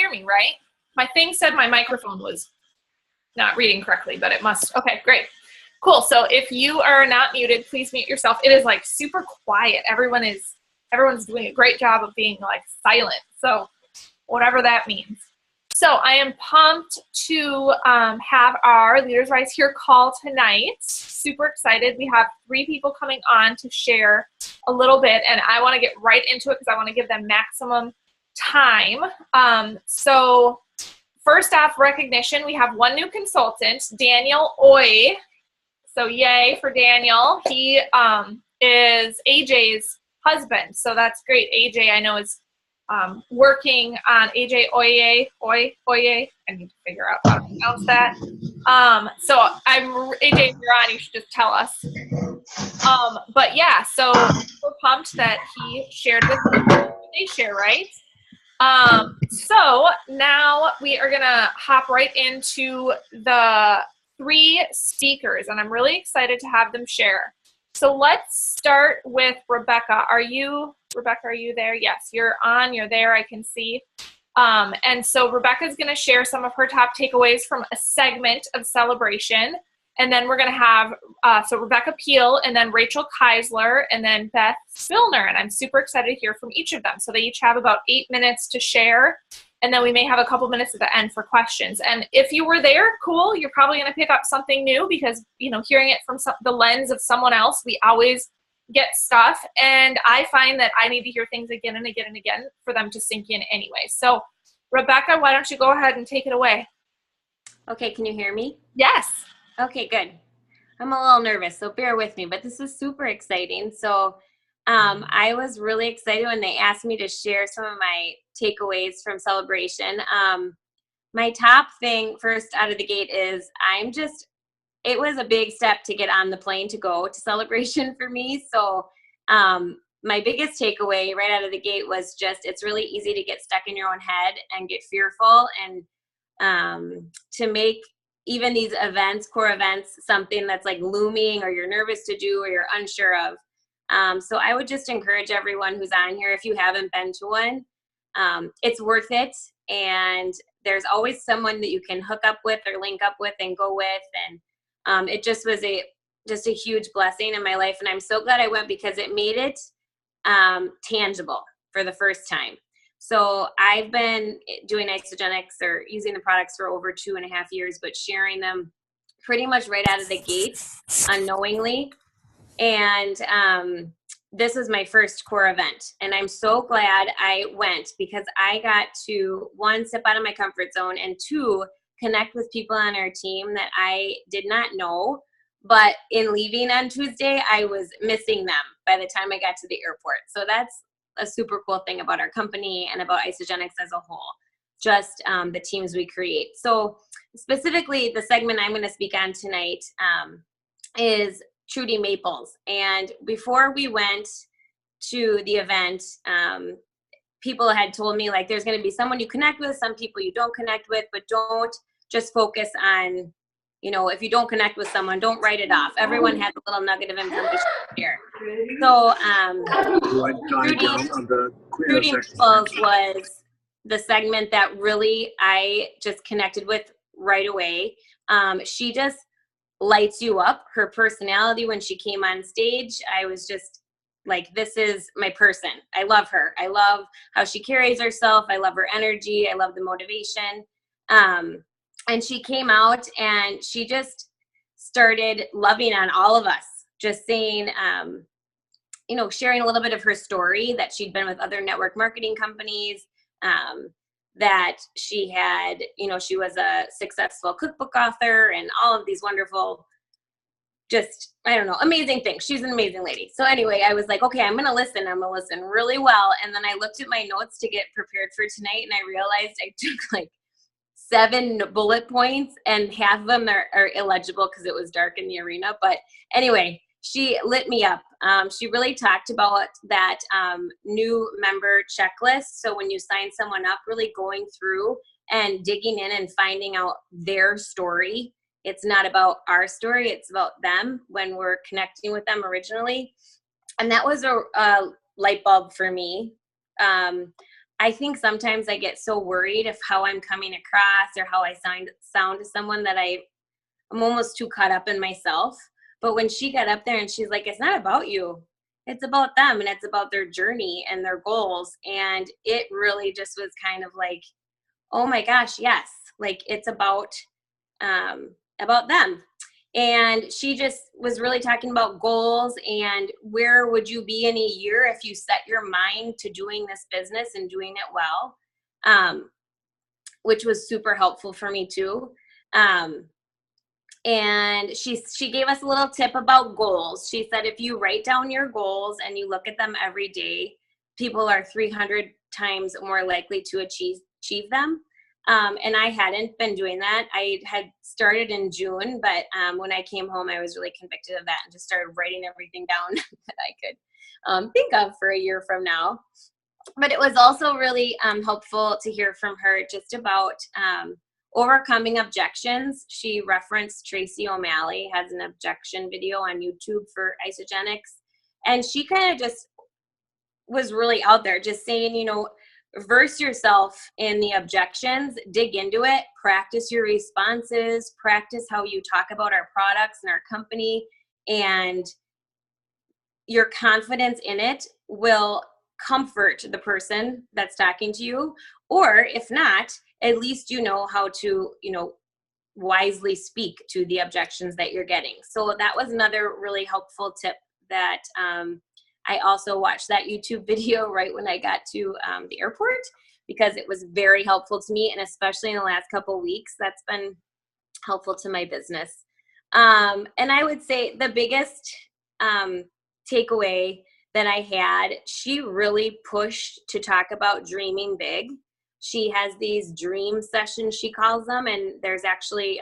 hear me, right? My thing said my microphone was not reading correctly, but it must. Okay, great. Cool. So if you are not muted, please mute yourself. It is like super quiet. Everyone's doing a great job of being like silent. So whatever that means. So I am pumped to have our Leaders Rise Here call tonight. Super excited. We have 3 people coming on to share a little bit, and I want to get right into it because I want to give them maximum time. So first off, recognition. We have 1 new consultant, Daniel Oy. So yay for Daniel. He is AJ's husband. So that's great. AJ, I know, is working on AJ Oye. I need to figure out how to pronounce that. So AJ, if you're on, you should just tell us. But yeah, so we're pumped that he shared with us. They share, right? So now we are gonna hop right into the 3 speakers, and I'm really excited to have them share. So let's start with Rebecca. Rebecca, are you there? Yes, you're on, you're there, I can see. And so Rebecca's gonna share some of her top takeaways from a segment of Celebration. And then we're gonna have, so Rebecca Peel, and then Rachel Kaisler, and then Beth Spillner. And I'm super excited to hear from each of them. So they each have about 8 minutes to share. And then we may have a couple minutes at the end for questions. And if you were there, cool, you're probably gonna pick up something new because, you know, hearing it from the lens of someone else, we always get stuff. And I find that I need to hear things again and again and again for them to sink in anyway. So Rebecca, why don't you go ahead and take it away? Okay, can you hear me? Yes. Okay, good. I'm a little nervous, so bear with me, but this is super exciting. So I was really excited when they asked me to share some of my takeaways from Celebration. My top thing first out of the gate is it was a big step to get on the plane to go to Celebration for me. So my biggest takeaway right out of the gate was just, it's really easy to get stuck in your own head and get fearful, and to make even these events, core events, something that's like looming or you're nervous to do or you're unsure of. So I would just encourage everyone who's on here, if you haven't been to one, it's worth it. And there's always someone that you can hook up with or link up with and go with. And it just was a huge blessing in my life. And I'm so glad I went because it made it tangible for the first time. So I've been doing Isogenics or using the products for over 2.5 years, but sharing them pretty much right out of the gate unknowingly. And this was my first core event. And I'm so glad I went because I got to, 1, step out of my comfort zone, and 2, connect with people on our team that I did not know. But in leaving on Tuesday, I was missing them by the time I got to the airport. So that's a super cool thing about our company and about Isogenics as a whole, just the teams we create. So specifically, the segment I'm going to speak on tonight is Trudy Maples. And before we went to the event, people had told me, like, there's going to be someone you connect with, some people you don't connect with, but don't just focus on, you know, if you don't connect with someone, don't write it off. Everyone has a little nugget of information here. So Trudy Maples was the segment that really I just connected with right away. She just lights you up. Her personality when she came on stage, I was just like, this is my person. I love her. I love how she carries herself. I love her energy. I love the motivation. And she came out and she just started loving on all of us, just saying, you know, sharing a little bit of her story, that she'd been with other network marketing companies, that she had, you know, she was a successful cookbook author and all of these wonderful, just, I don't know, amazing things. She's an amazing lady. So anyway, I was like, okay, I'm going to listen. I'm going to listen really well. And then I looked at my notes to get prepared for tonight, and I realized I took like 7 bullet points, and half of them are illegible because it was dark in the arena. But anyway, she lit me up. She really talked about that new member checklist. So when you sign someone up, really going through and digging in and finding out their story. It's not about our story, it's about them when we're connecting with them originally. And that was a light bulb for me. I think sometimes I get so worried of how I'm coming across or how I sound to someone that I'm almost too caught up in myself. But when she got up there and she's like, it's not about you. It's about them, and it's about their journey and their goals. And it really just was kind of like, oh my gosh, yes. Like, it's about them. And she just was really talking about goals and where would you be in a year if you set your mind to doing this business and doing it well, which was super helpful for me too. And she gave us a little tip about goals. She said, if you write down your goals and you look at them every day, people are 300 times more likely to achieve them. And I hadn't been doing that. I had started in June, but when I came home, I was really convicted of that and just started writing everything down that I could think of for a year from now. But it was also really helpful to hear from her just about overcoming objections. She referenced Tracy O'Malley has an objection video on YouTube for Isogenics. And she kind of just was really out there just saying, you know, verse yourself in the objections, dig into it, practice your responses, practice how you talk about our products and our company, and your confidence in it will comfort the person that's talking to you. Or if not, at least you know how to, you know, wisely speak to the objections that you're getting. So that was another really helpful tip that I also watched that YouTube video right when I got to the airport, because it was very helpful to me. And especially in the last couple of weeks, that's been helpful to my business. And I would say the biggest takeaway that I had, she really pushed to talk about dreaming big. She has these dream sessions, she calls them, and there's actually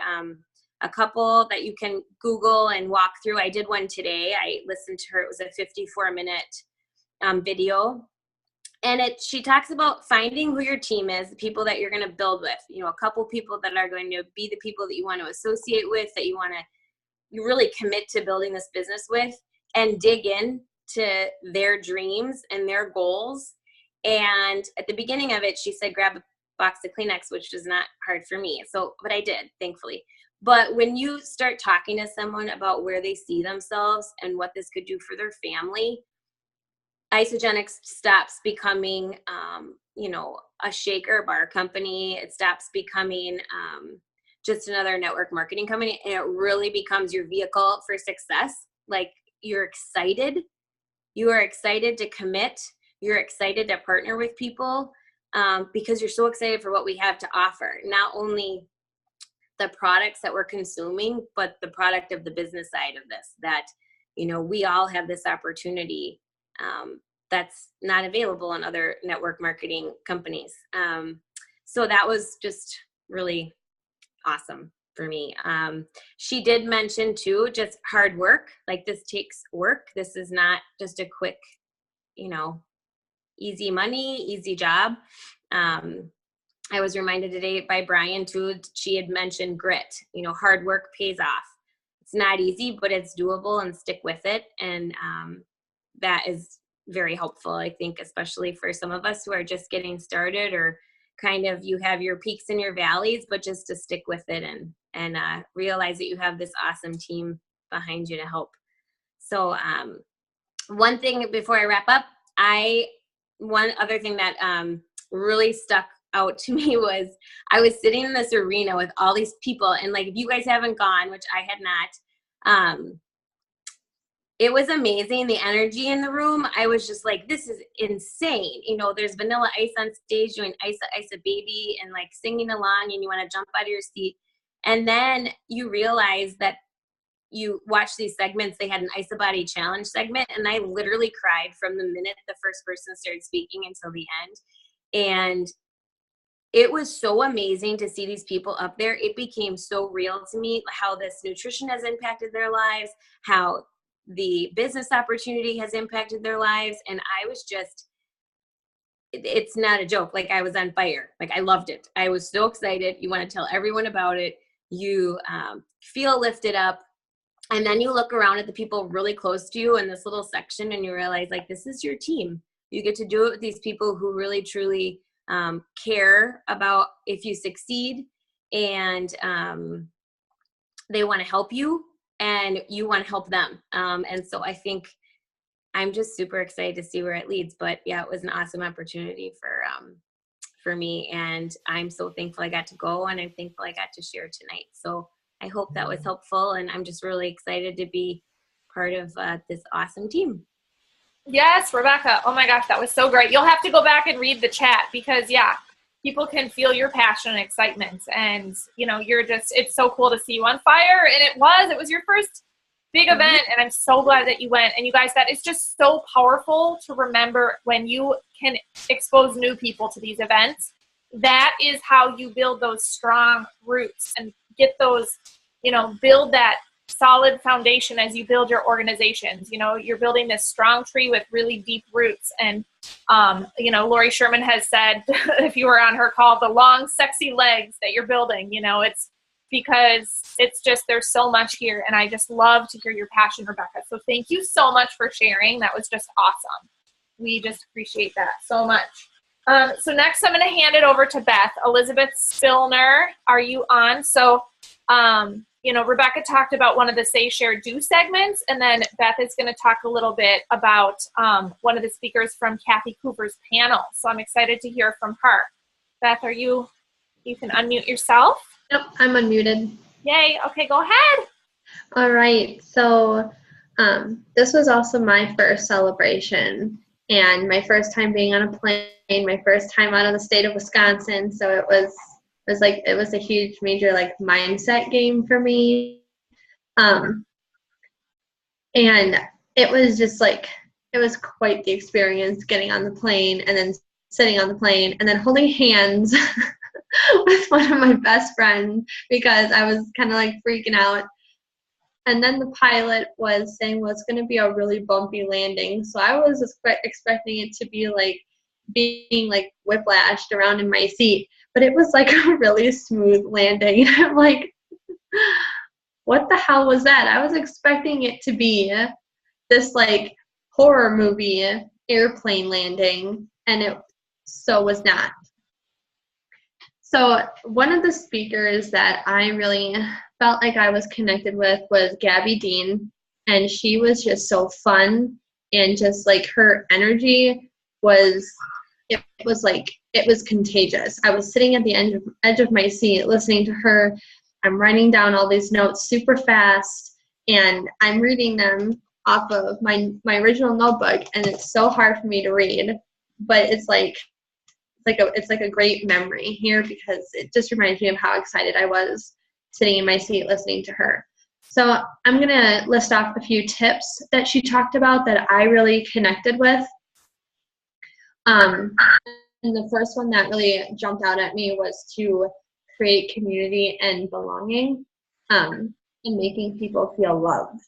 a couple that you can Google and walk through. I did one today. I listened to her. It was a 54-minute video. And she talks about finding who your team is, the people that you're going to build with, you know, a couple people that are going to be the people that you want to associate with, that you want to really commit to building this business with, and dig in to their dreams and their goals. And at the beginning of it, she said, grab a box of Kleenex, which is not hard for me. So, but I did, thankfully. But when you start talking to someone about where they see themselves and what this could do for their family, Isogenics stops becoming, you know, a shaker bar company. It stops becoming just another network marketing company, and it really becomes your vehicle for success. Like, you're excited. You are excited to commit. You're excited to partner with people because you're so excited for what we have to offer. Not only the products that we're consuming, but the product of the business side of this, that, you know, we all have this opportunity that's not available in other network marketing companies. So that was just really awesome for me. She did mention too, just hard work. Like, this takes work. This is not just a quick, you know, easy money, easy job. I was reminded today by Brian too, she had mentioned grit. You know, hard work pays off. It's not easy, but it's doable, and stick with it. And that is very helpful, I think, especially for some of us who are just getting started, or kind of, you have your peaks and your valleys, but just to stick with it and realize that you have this awesome team behind you to help. So one thing before I wrap up, one other thing that really stuck out to me was, I was sitting in this arena with all these people, and like, if you guys haven't gone, which I had not, it was amazing, the energy in the room. I was just like, this is insane. You know, there's Vanilla Ice on stage doing Isa Isa Baby and like singing along, and you want to jump out of your seat. And then you realize that you watch these segments. They had an Isa Body Challenge segment, and I literally cried from the minute the first person started speaking until the end. And it was so amazing to see these people up there. It became so real to me how this nutrition has impacted their lives, how the business opportunity has impacted their lives. And I was just, it's not a joke. Like, I was on fire. Like, I loved it. I was so excited. You want to tell everyone about it. You feel lifted up. And then you look around at the people really close to you in this little section, and you realize, like, this is your team. You get to do it with these people who really, truly care about if you succeed, and they want to help you, and you want to help them. And so I think I'm just super excited to see where it leads. But yeah, it was an awesome opportunity for me, and I'm so thankful I got to go, and I'm thankful I got to share tonight. So I hope that was helpful, and I'm just really excited to be part of this awesome team. Yes, Rebecca. Oh my gosh, that was so great. You'll have to go back and read the chat because, yeah, people can feel your passion and excitement. And, you know, it's so cool to see you on fire. And it was your first big event. And I'm so glad that you went. And you guys, that is just so powerful to remember when you can expose new people to these events. That is how you build those strong roots and get those, you know, build that solid foundation as you build your organizations. You know, you're building this strong tree with really deep roots. And, you know, Lori Sherman has said, if you were on her call, the long, sexy legs that you're building, you know, it's because it's just, there's so much here. And I just love to hear your passion, Rebecca. So thank you so much for sharing. That was just awesome. We just appreciate that so much. So next I'm going to hand it over to Beth. Elizabeth Spillner, are you on? So, you know, Rebecca talked about one of the Say, Share, Do segments, and then Beth is going to talk a little bit about one of the speakers from Kathy Cooper's panel. So I'm excited to hear from her. Beth, you can unmute yourself. Yep, I'm unmuted. Yay. Okay, go ahead. All right. So this was also my first celebration and my first time being on a plane, my first time out of the state of Wisconsin. So it was a huge major like mindset game for me. And it was just like, it was quite the experience getting on the plane and then sitting on the plane and then holding hands with one of my best friends because I was kind of like freaking out. And then the pilot was saying, well, it's going to be a really bumpy landing. So I was expecting it to be like being like whiplashed around in my seat. But it was like a really smooth landing. I'm like, what the hell was that? I was expecting it to be this like horror movie airplane landing, and it so was not. So one of the speakers that I really felt like I was connected with was Gabby Dean, and she was just so fun, and just like her energy was, it was contagious. I was sitting at the edge of my seat listening to her. I'm writing down all these notes super fast, and I'm reading them off of my original notebook, and it's so hard for me to read, but it's like a great memory here because it just reminds me of how excited I was sitting in my seat listening to her. So I'm going to list off a few tips that she talked about that I really connected with. And the first one that really jumped out at me was to create community and belonging, and making people feel loved.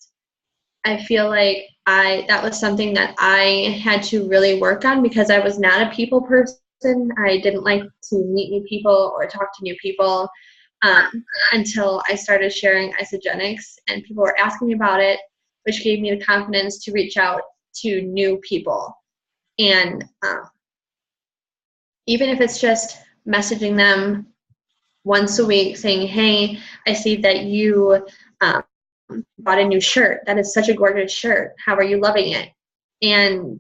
I feel like that was something that I had to really work on because I was not a people person. I didn't like to meet new people or talk to new people until I started sharing isogenics, and people were asking me about it, which gave me the confidence to reach out to new people. And even if it's just messaging them once a week saying, hey, I see that you bought a new shirt. That is such a gorgeous shirt. How are you loving it? And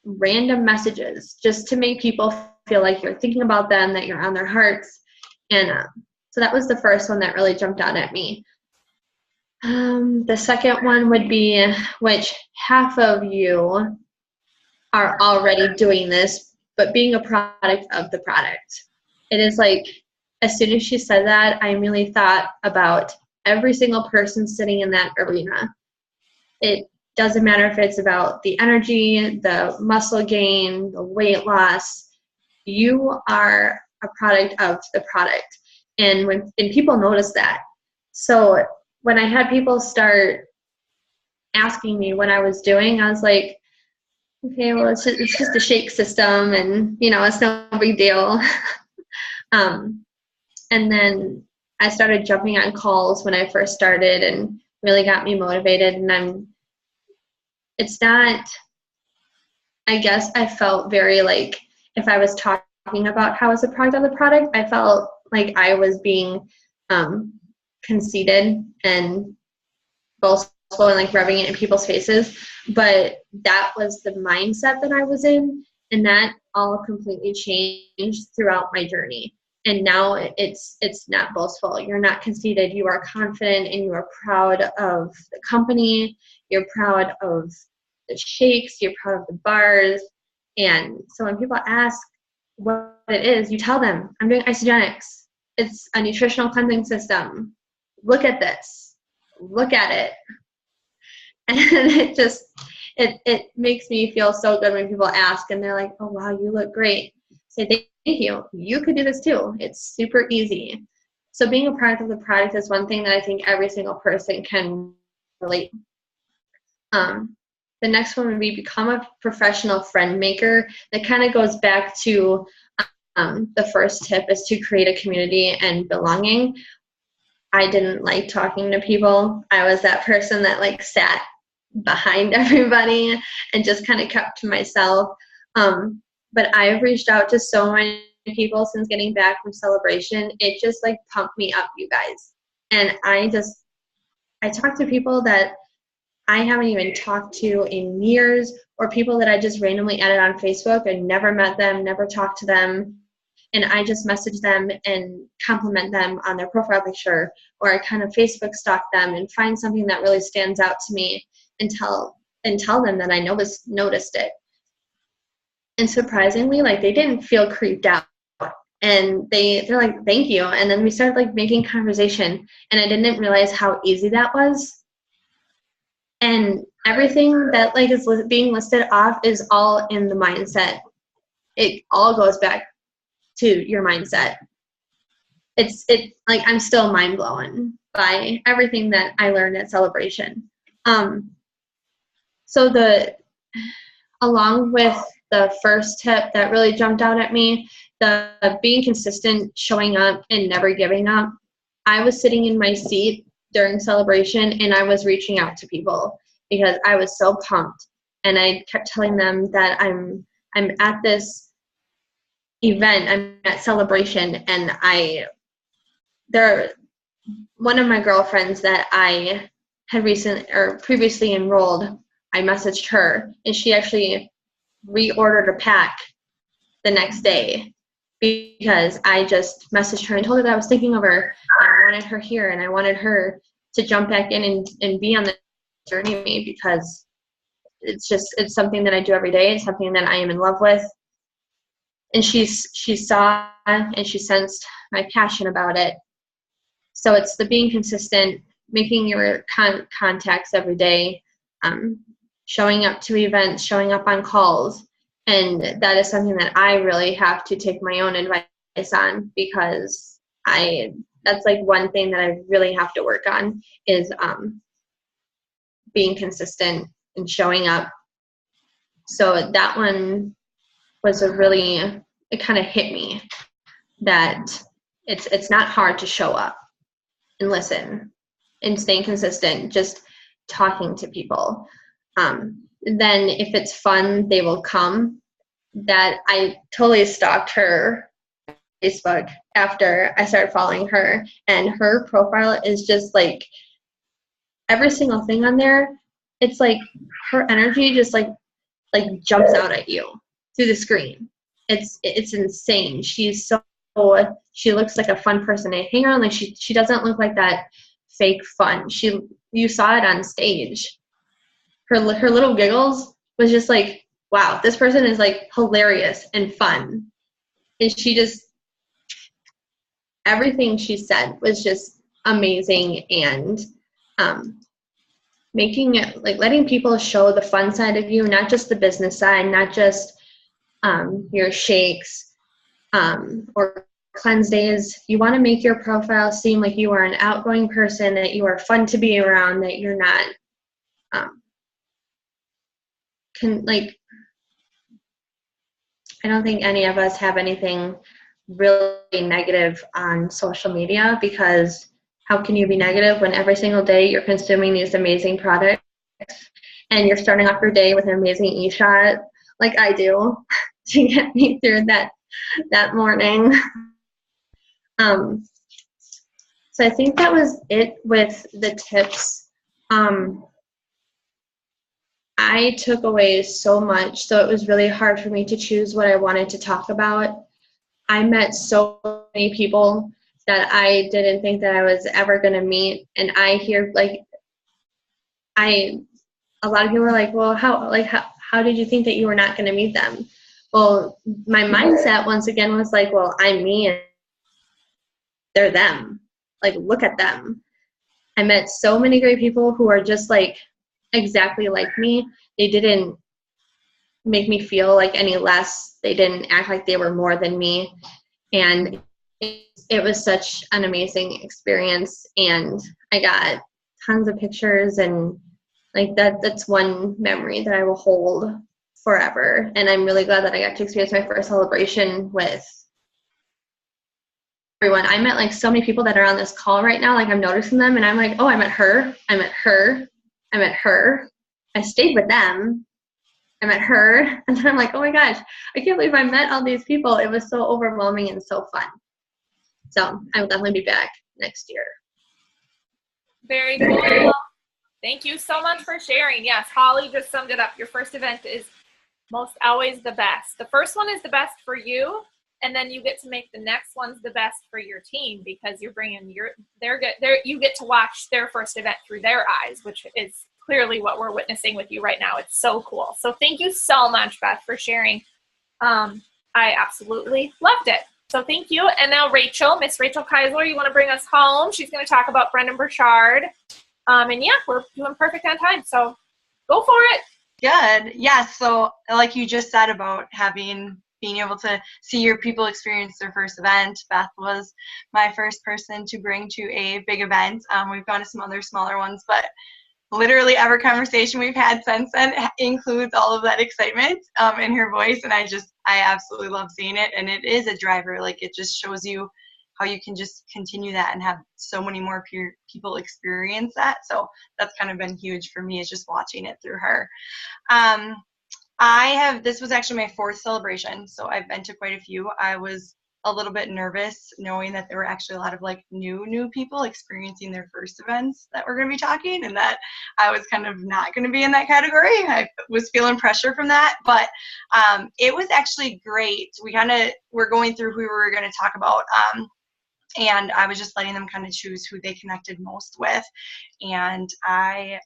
random messages just to make people feel like you're thinking about them, that you're on their hearts. And so that was the first one that really jumped out at me. The second one would be, which half of you are already doing this, but being a product of the product. It is like, as soon as she said that, I immediately thought about every single person sitting in that arena. It doesn't matter if it's about the energy, the muscle gain, the weight loss. You are a product of the product. And people notice that. So when I had people start asking me what I was doing, I was like, okay, well, it's just a shake system, and, you know, it's no big deal. And then I started jumping on calls when I first started, and really got me motivated. And I guess I felt very like if I was talking about how it's a product of the product, I felt like I was being conceited and boastful and like rubbing it in people's faces. But that was the mindset that I was in, and that all completely changed throughout my journey. And now it's not boastful. You're not conceited. You are confident and you are proud of the company. You're proud of the shakes. You're proud of the bars. And so when people ask what it is, you tell them, I'm doing isogenics. It's a nutritional cleansing system. Look at this. Look at it. And it makes me feel so good when people ask and they're like, oh, wow, you look great. Say, thank you. You could do this too. It's super easy. So being a product of the product is one thing that I think every single person can relate. The next one would be become a professional friend maker. That kind of goes back to the first tip is to create a community and belonging. I didn't like talking to people. I was that person that like sat behind everybody and just kind of kept to myself. But I've reached out to so many people since getting back from celebration. It just like pumped me up, you guys. And I talk to people that I haven't even talked to in years, or people that I just randomly added on Facebook and never met them, never talked to them. And I just message them and compliment them on their profile picture, or I kind of Facebook stalk them and find something that really stands out to me and tell them that I noticed it. And surprisingly, like they didn't feel creeped out. And they're like, thank you. And then we started like making conversation, and I didn't realize how easy that was. And everything that like is being listed off is all in the mindset. It all goes back to your mindset. It's like I'm still mind blown by everything that I learned at celebration. So along with the first tip that really jumped out at me, the being consistent, showing up, and never giving up. I was sitting in my seat during celebration and I was reaching out to people because I was so pumped, and I kept telling them that I'm at this event, I'm at celebration, and one of my girlfriends that I had previously enrolled, I messaged her, and she actually reordered a pack the next day because I just messaged her and told her that I was thinking of her, and I wanted her here, and I wanted her to jump back in and be on the journey with me, because it's something that I do every day. It's something that I am in love with. And she saw and she sensed my passion about it. So it's the being consistent, making your contacts every day, showing up to events, showing up on calls. And that is something that I really have to take my own advice on, because that's like one thing that I really have to work on is being consistent and showing up. So that one was it kind of hit me that it's not hard to show up and listen and staying consistent, just talking to people. Then if it's fun, they will come. That I totally stalked her Facebook after I started following her, and her profile is just like every single thing on there. It's like her energy just like jumps out at you through the screen. It's insane. She looks like a fun person to hang around. Like she doesn't look like that fake fun. You saw it on stage. Her little giggles was just like, wow, this person is like hilarious and fun. And everything she said was just amazing, and making it like letting people show the fun side of you, not just the business side, not just your shakes or cleanse days. You want to make your profile seem like you are an outgoing person, that you are fun to be around, that you're not I don't think any of us have anything really negative on social media, because how can you be negative when every single day you're consuming these amazing products and you're starting off your day with an amazing e-shot like I do to get me through that morning. So I think that was it with the tips. I took away so much, so it was really hard for me to choose what I wanted to talk about. I met so many people that I didn't think that I was ever going to meet, and I hear a lot of people were like, well, how did you think that you were not going to meet them? Well, my mindset once again was like, well, I'm me and they're them. Like, look at them. I met so many great people who are just like exactly like me. They didn't make me feel like any less. They didn't act like they were more than me. And it was such an amazing experience. And I got tons of pictures, and like that's one memory that I will hold forever. And I'm really glad that I got to experience my first celebration with everyone. I met like so many people that are on this call right now. Like I'm noticing them and I'm like, oh, I met her. I met her. I met her. I stayed with them. I met her. And then I'm like, oh my gosh, I can't believe I met all these people. It was so overwhelming and so fun. So I will definitely be back next year. Very cool. Thank you so much for sharing. Yes, Holly just summed it up. Your first event is most always the best. The first one is the best for you, and then you get to make the next ones the best for your team because you're bringing you get to watch their first event through their eyes, which is clearly what we're witnessing with you right now. It's so cool. So thank you so much, Beth, for sharing. I absolutely loved it. So thank you. And now Miss Rachel Kaisler, you want to bring us home? She's going to talk about Brendan Burchard. And yeah, we're doing perfect on time. So go for it. Good. Yeah. So like you just said about being able to see your people experience their first event, Beth was my first person to bring to a big event. We've gone to some other smaller ones, but literally every conversation we've had since then includes all of that excitement in her voice. And I absolutely love seeing it. And it is a driver. Like it just shows you how you can just continue that and have so many more people experience that. So that's kind of been huge for me, is just watching it through her. This was actually my fourth celebration, so I've been to quite a few. I was a little bit nervous knowing that there were actually a lot of like new people experiencing their first events that were going to be talking, and that I was kind of not going to be in that category. I was feeling pressure from that, but it was actually great. We kind of were going through who we were going to talk about, and I was just letting them kind of choose who they connected most with. And I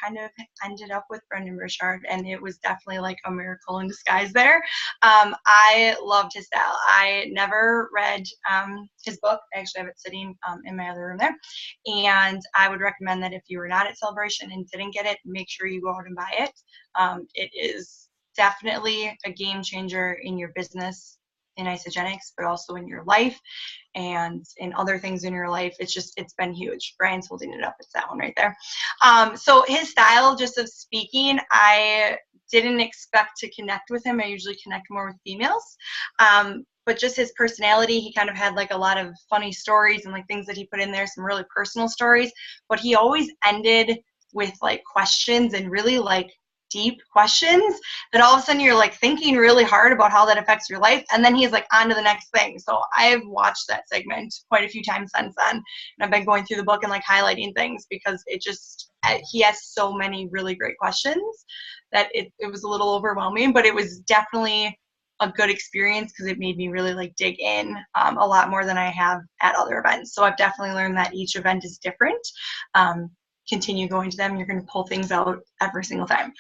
kind of ended up with Brendan Burchard, and it was definitely like a miracle in disguise there. I loved his style. I never read his book. I actually have it sitting in my other room there. And I would recommend that if you were not at Celebration and didn't get it, make sure you go out and buy it. It is definitely a game changer in your business in isogenics, but also in your life and in other things in your life. It's been huge. Brian's holding it up. It's that one right there. So his style just of speaking, I didn't expect to connect with him. I usually connect more with females. But just his personality, he kind of had like a lot of funny stories and like things that he put in there, some really personal stories, but he always ended with like questions and really like deep questions that all of a sudden you're like thinking really hard about how that affects your life, and then he's like on to the next thing. So I've watched that segment quite a few times since then, and I've been going through the book and like highlighting things because he has so many really great questions that it was a little overwhelming, but it was definitely a good experience because it made me really like dig in a lot more than I have at other events. So I've definitely learned that each event is different. Continue going to them, you're going to pull things out every single time.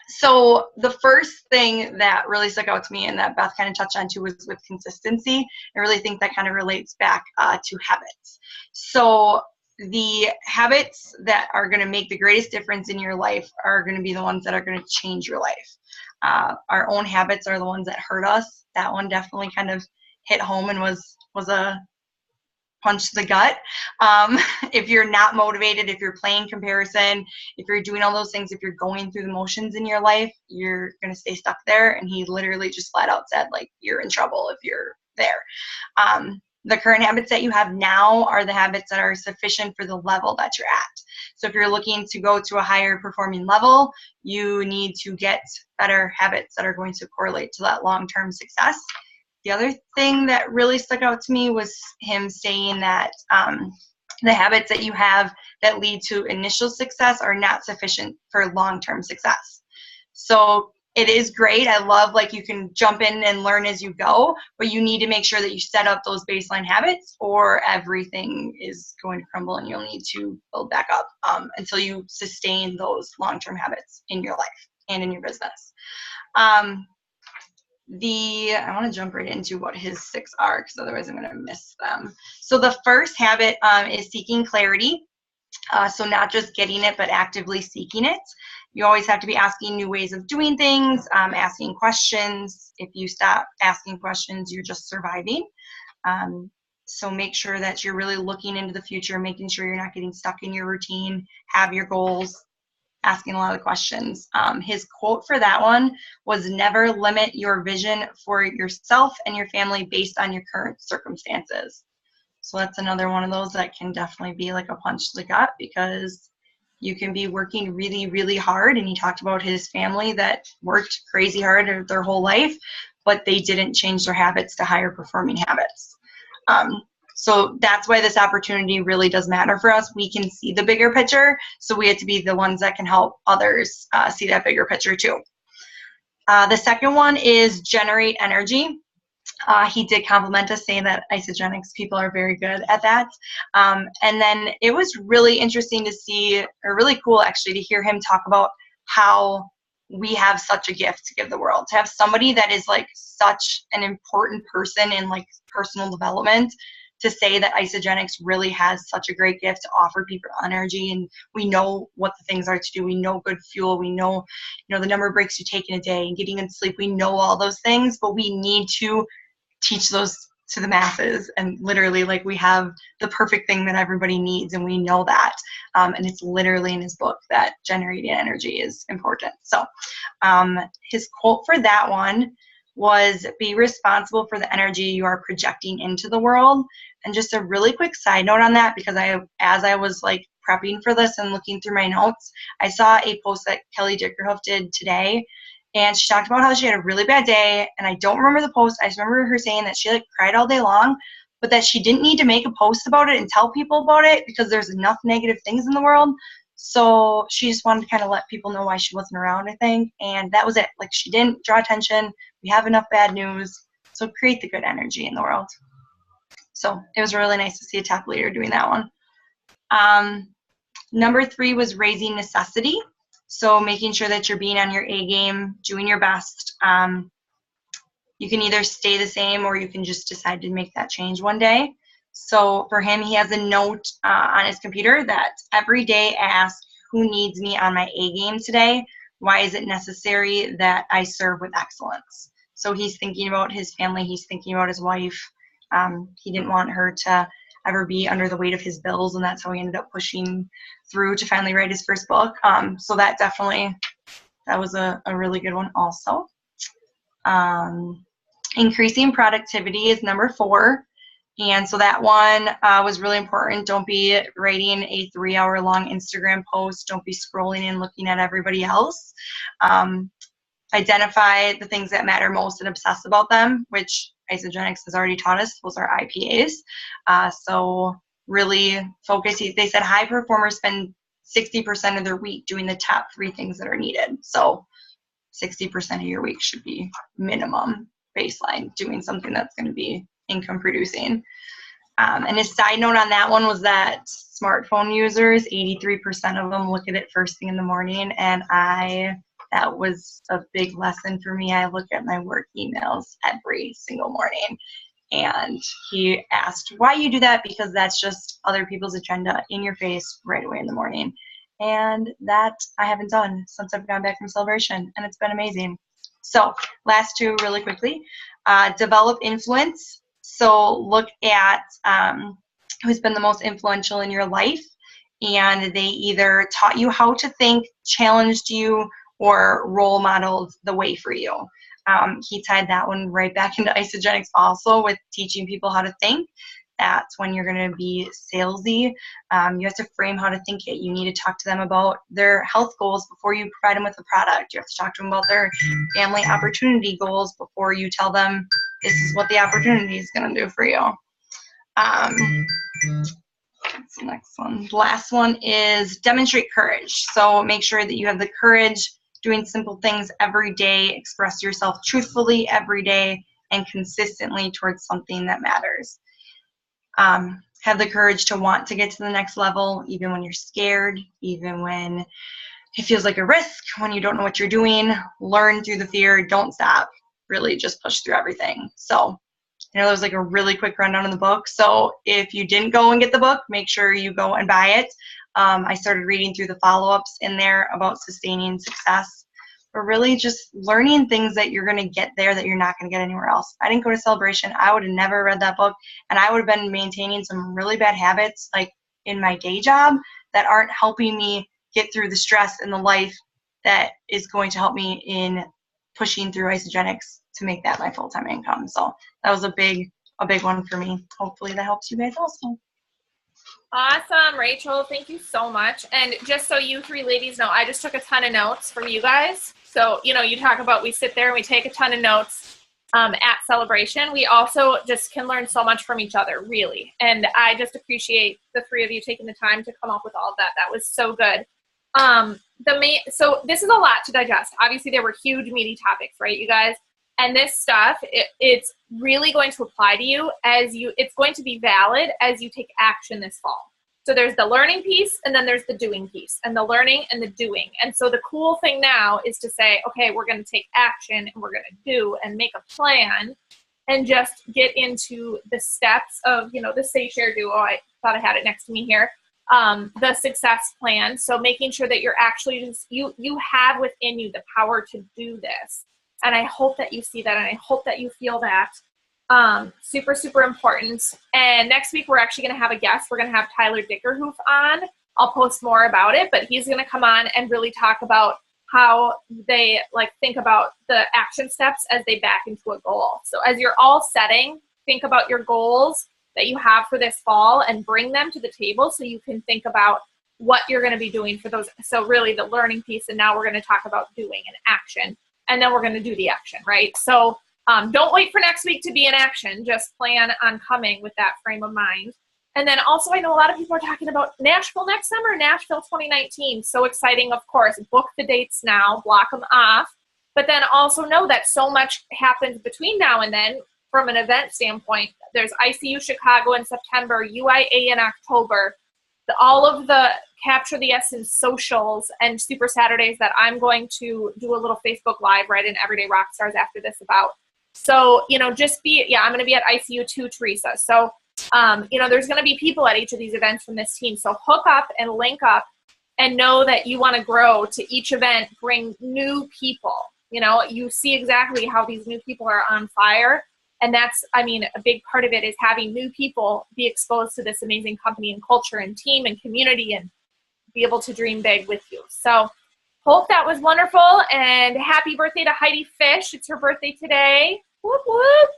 So the first thing that really stuck out to me and that Beth kind of touched on too was with consistency. I really think that kind of relates back to habits. So the habits that are going to make the greatest difference in your life are going to be the ones that are going to change your life. Our own habits are the ones that hurt us. That one definitely kind of hit home and was a punch to the gut. If you're not motivated, if you're playing comparison, if you're doing all those things, if you're going through the motions in your life, you're going to stay stuck there. And he literally just flat out said, like, you're in trouble if you're there. the current habits that you have now are the habits that are sufficient for the level that you're at. So if you're looking to go to a higher performing level, you need to get better habits that are going to correlate to that long-term success. The other thing that really stuck out to me was him saying that the habits that you have that lead to initial success are not sufficient for long-term success. So it is great. I love, like, you can jump in and learn as you go, but you need to make sure that you set up those baseline habits, or everything is going to crumble and you'll need to build back up until you sustain those long-term habits in your life and in your business. I want to jump right into what his 6 are, because otherwise I'm going to miss them. So the first habit is seeking clarity. So not just getting it, but actively seeking it. You always have to be asking new ways of doing things, asking questions. If you stop asking questions, you're just surviving. So make sure that you're really looking into the future, making sure you're not getting stuck in your routine, have your goals, asking a lot of questions. His quote for that one was, "Never limit your vision for yourself and your family based on your current circumstances." So that's another one of those that can definitely be like a punch to the gut, because you can be working really, really hard. And he talked about his family that worked crazy hard their whole life, but they didn't change their habits to higher performing habits. So that's why this opportunity really does matter for us. We can see the bigger picture, so we have to be the ones that can help others see that bigger picture too. The second one is generate energy. He did compliment us, saying that Isagenix people are very good at that. And then it was really interesting to see, or really cool actually, to hear him talk about how we have such a gift to give the world. To have somebody that is like such an important person in like personal development, to say that Isagenix really has such a great gift to offer people energy, and we know what the things are to do. We know good fuel. We know, the number of breaks you take in a day and getting good sleep. We know all those things, but we need to teach those to the masses. And literally, like, we have the perfect thing that everybody needs, and we know that. And it's literally in his book that generating energy is important. So his quote for that one was, "Be responsible for the energy you are projecting into the world." And just a really quick side note on that, because as I was like prepping for this and looking through my notes, I saw a post that Kelly Dickerhoff did today, and she talked about how she had a really bad day. And I don't remember the post. I just remember her saying that she like cried all day long, but that she didn't need to make a post about it and tell people about it, because there's enough negative things in the world. So she just wanted to kind of let people know why she wasn't around, I think. And that was it. Like, she didn't draw attention. We have enough bad news. So create the good energy in the world. So it was really nice to see a top leader doing that one. Number 3 was raising necessity. So making sure that you're being on your A game, doing your best. You can either stay the same, or you can just decide to make that change one day. So for him, he has a note on his computer that every day asks, "Who needs me on my A game today? Why is it necessary that I serve with excellence?" So he's thinking about his family. He's thinking about his wife. He didn't want her to ever be under the weight of his bills, and that's how he ended up pushing through to finally write his first book. So that was a really good one also. Increasing productivity is number 4. And so that one was really important. Don't be writing a 3-hour-long Instagram post. Don't be scrolling and looking at everybody else. Identify the things that matter most and obsess about them, which Isagenix has already taught us. Those are IPAs. So really focus. They said high performers spend 60% of their week doing the top 3 things that are needed. So 60% of your week should be minimum baseline, doing something that's going to be income producing. And his side note on that one was that smartphone users, 83% of them look at it first thing in the morning. And that was a big lesson for me. I look at my work emails every single morning. And he asked why you do that, because that's just other people's agenda in your face right away in the morning. And that I haven't done since I've gone back from Celebration, and it's been amazing. So last 2 really quickly. Develop influence. So look at who's been the most influential in your life, and they either taught you how to think, challenged you, or role modeled the way for you. He tied that one right back into Isogenics also with teaching people how to think. That's when you're going to be salesy. You have to frame how to think it. You need to talk to them about their health goals before you provide them with a product. You have to talk to them about their family opportunity goals before you tell them this is what the opportunity is going to do for you. What's the next one? The last one is demonstrate courage. So make sure that you have the courage doing simple things every day, express yourself truthfully every day, and consistently towards something that matters. Have the courage to want to get to the next level, even when you're scared, even when it feels like a risk, when you don't know what you're doing. Learn through the fear. Don't stop. Really just push through everything. So I know that was like a really quick rundown of the book. So if you didn't go and get the book, make sure you go and buy it. I started reading through the follow-ups in there about sustaining success, but really just learning things that you're going to get there that you're not going to get anywhere else. I didn't go to Celebration. I would have never read that book, and I would have been maintaining some really bad habits like in my day job that aren't helping me get through the stress in the life that is going to help me in pushing through Isogenics to make that my full-time income. So that was a big one for me. Hopefully that helps you guys also. Awesome, Rachel. Thank you so much. And just so you three ladies know, I just took a ton of notes from you guys. So, you know, you talk about we sit there and we take a ton of notes at Celebration. We also just can learn so much from each other, really. And I just appreciate the three of you taking the time to come up with all of that. That was so good. So this is a lot to digest. Obviously, there were huge, meaty topics, right, you guys? And this stuff, it's really going to apply to you it's going to be valid as you take action this fall. So there's the learning piece, and then there's the doing piece, and the learning and the doing. And so the cool thing now is to say, okay, we're going to take action, and we're going to do and make a plan, and just get into the steps of, you know, the Say, Share, Do. I thought I had it next to me here. The success plan. So making sure that you're actually just, you have within you the power to do this. And I hope that you see that, and I hope that you feel that. Super, super important. And next week, we're actually going to have a guest. We're going to have Tyler Dickerhoof on. I'll post more about it, but he's going to come on and really talk about how they think about the action steps as they back into a goal. So as you're all setting, think about your goals that you have for this fall and bring them to the table so you can think about what you're going to be doing for those. So really the learning piece, and now we're going to talk about doing and action. And then we're going to do the action, right? So don't wait for next week to be in action. Just plan on coming with that frame of mind. And then also, I know a lot of people are talking about Nashville next summer, Nashville 2019. So exciting, of course. Book the dates now, block them off. But then also know that so much happens between now and then from an event standpoint. There's ICU Chicago in September, UIA in October, all of the Capture the Essence socials and Super Saturdays that I'm going to do a little Facebook Live right in Everyday Rockstars after this about. So, you know, just I'm going to be at ICU too, Teresa. So, you know, there's going to be people at each of these events from this team. So hook up and link up and know that you want to grow to each event, bring new people. You know, you see exactly how these new people are on fire. And that's, I mean, a big part of it is having new people be exposed to this amazing company and culture and team and community and be able to dream big with you. So hope that was wonderful, and happy birthday to Heidi Fish. It's her birthday today. Whoop, whoop.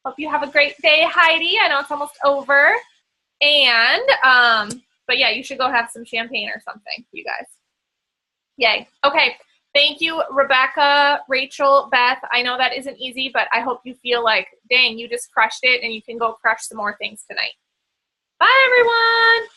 Hope you have a great day, Heidi. I know it's almost over. And, but yeah, you should go have some champagne or something, you guys. Yay. Okay. Thank you, Rebecca, Rachel, Beth. I know that isn't easy, but I hope you feel like, dang, you just crushed it, and you can go crush some more things tonight. Bye, everyone.